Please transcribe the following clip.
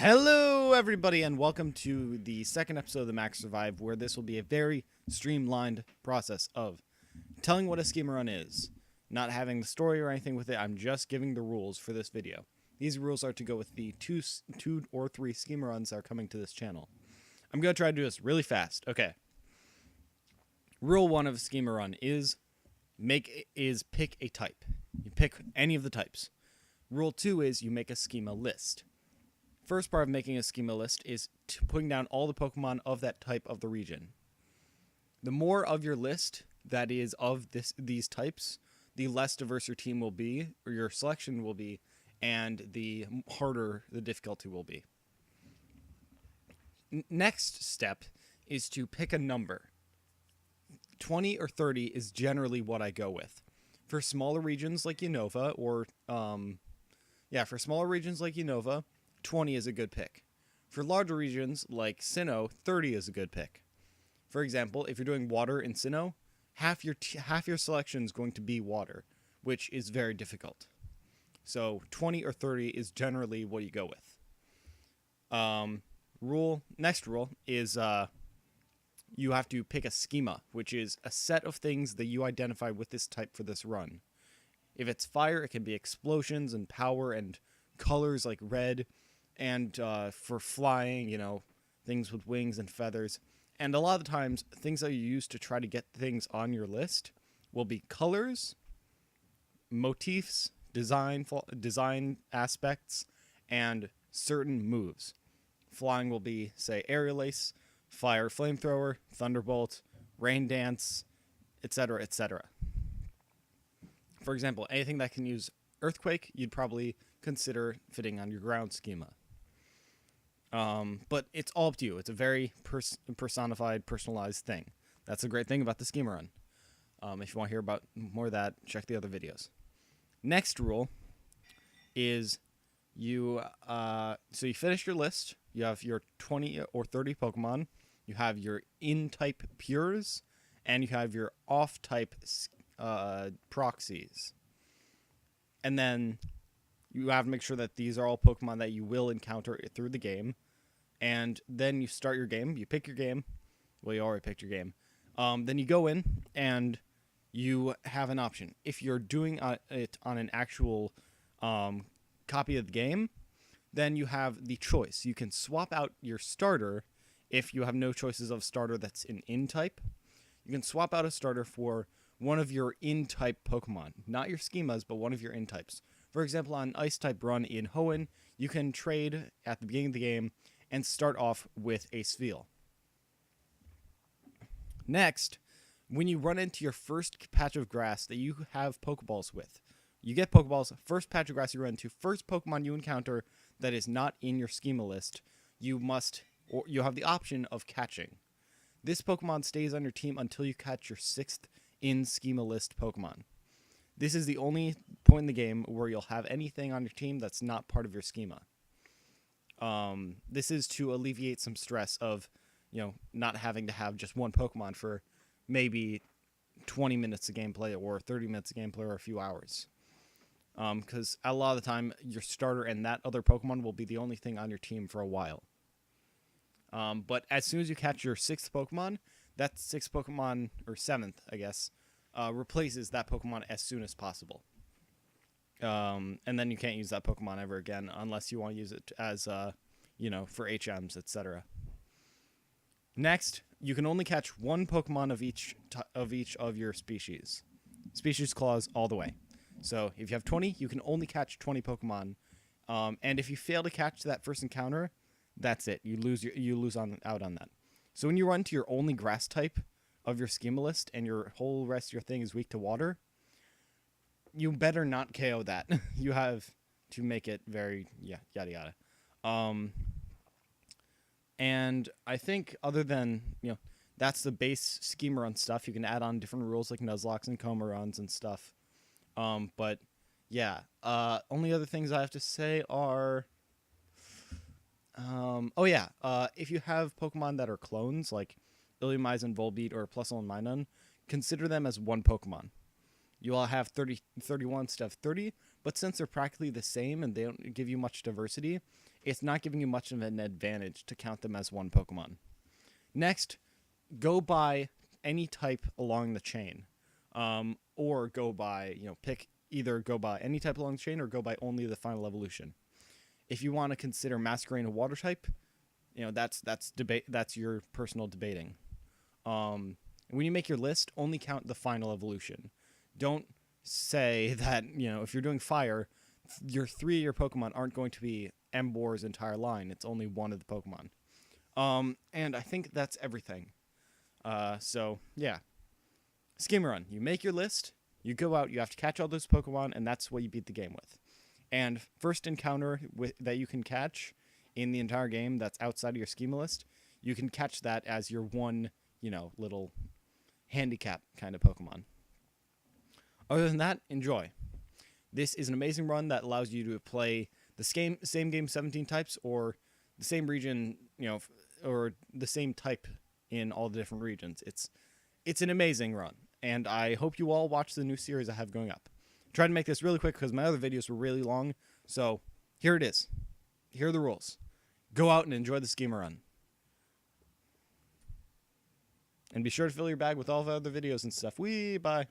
Hello, everybody, and welcome to the second episode of the MaxRevive, where this will be a very streamlined process of telling what a schema run is, not having the story or anything with it. I'm just giving the rules for this video. These rules are to go with the two or three schema runs that are coming to this channel. I'm going to try to do this really fast. Okay. Rule 1 of a schema run is pick a type. You pick any of the types. Rule 2 is you make a schema list. First part of making a schema list is putting down all the Pokemon of that type of the region. The more of your list that is of these types, the less diverse your team will be, or your selection will be, and the harder the difficulty will be. Next step is to pick a number. 20 or 30 is generally what I go with. For smaller regions like Unova, for smaller regions like Unova, 20 is a good pick. For larger regions like Sinnoh, 30 is a good pick. For example, if you're doing water in Sinnoh, half your selection is going to be water, which is very difficult. So 20 or 30 is generally what you go with. Next rule is you have to pick a schema, which is a set of things that you identify with this type for this run. If it's fire, it can be explosions and power and colors like red. And for flying, things with wings and feathers. And a lot of the times, things that you use to try to get things on your list will be colors, motifs, design aspects, and certain moves. Flying will be, say, Aerial Ace, Fire Flamethrower, Thunderbolt, Rain Dance, etc., etc. For example, anything that can use Earthquake, you'd probably consider fitting on your ground schema. But it's all up to you. It's a very personified, personalized thing. That's the great thing about the schema run. If you want to hear about more of that, check the other videos. Next rule is you finish your list. You have your 20 or 30 Pokemon. You have your in-type pures, and you have your off-type proxies. And then you have to make sure that these are all Pokemon that you will encounter through the game. And then you start your game. You pick your game. Well, you already picked your game. Then you go in and you have an option. If you're doing it on an actual copy of the game, then you have the choice. You can swap out your starter if you have no choices of starter that's an in-type. You can swap out a starter for one of your in-type Pokemon. Not your schemas, but one of your in-types. For example, on Ice-type run in Hoenn, you can trade at the beginning of the game and start off with a Spheal. Next, when you run into your first patch of grass that you have Pokeballs with, you get Pokeballs, first patch of grass you run into, first Pokemon you encounter that is not in your schema list, you have the option of catching. This Pokemon stays on your team until you catch your 6th in schema list Pokemon. This is the only point in the game where you'll have anything on your team that's not part of your schema. This is to alleviate some stress of, not having to have just one Pokemon for maybe 20 minutes of gameplay or 30 minutes of gameplay or a few hours. Because a lot of the time, your starter and that other Pokemon will be the only thing on your team for a while. But as soon as you catch your 6th Pokemon, that 6th Pokemon, or 7th, I guess, replaces that Pokemon as soon as possible. And then you can't use that Pokemon ever again unless you want to use it as, for HMs, etc. Next, you can only catch one Pokemon of each of your species. Species clause all the way. So if you have 20, you can only catch 20 Pokemon. And if you fail to catch that first encounter, that's it. You lose out on that. So when you run to your only grass type of your schema list and your whole rest of your thing is weak to water, you better not KO that. You have to make it very, yada yada. And I think other than, that's the base schema run stuff. You can add on different rules like Nuzlocke and Coma runs and stuff. But yeah, only other things I have to say are, if you have Pokemon that are clones like Illumise Volbeat or Plusle and Minun, consider them as one Pokemon. You all have 31 instead of 30, but since they're practically the same and they don't give you much diversity, it's not giving you much of an advantage to count them as one Pokemon. Next, go by any type along the chain, or go by, pick either go by any type along the chain or go by only the final evolution. If you want to consider Masquerain a water type, that's debate. That's your personal debating. When you make your list, only count the final evolution. Don't say that, if you're doing fire, your 3 of your Pokemon aren't going to be Embor's entire line. It's only one of the Pokemon. And I think that's everything. So, yeah. Schema run. You make your list, you go out, you have to catch all those Pokemon, and that's what you beat the game with. And first encounter that you can catch in the entire game that's outside of your schema list, you can catch that as your one, little handicap kind of Pokemon. Other than that, enjoy. This is an amazing run that allows you to play the same game 17 types, or the same region, or the same type in all the different regions. It's an amazing run, and I hope you all watch the new series I have going up. Try to make this really quick because my other videos were really long, so here it is. Here are the rules. Go out and enjoy the schema run. And be sure to fill your bag with all the other videos and stuff. Bye.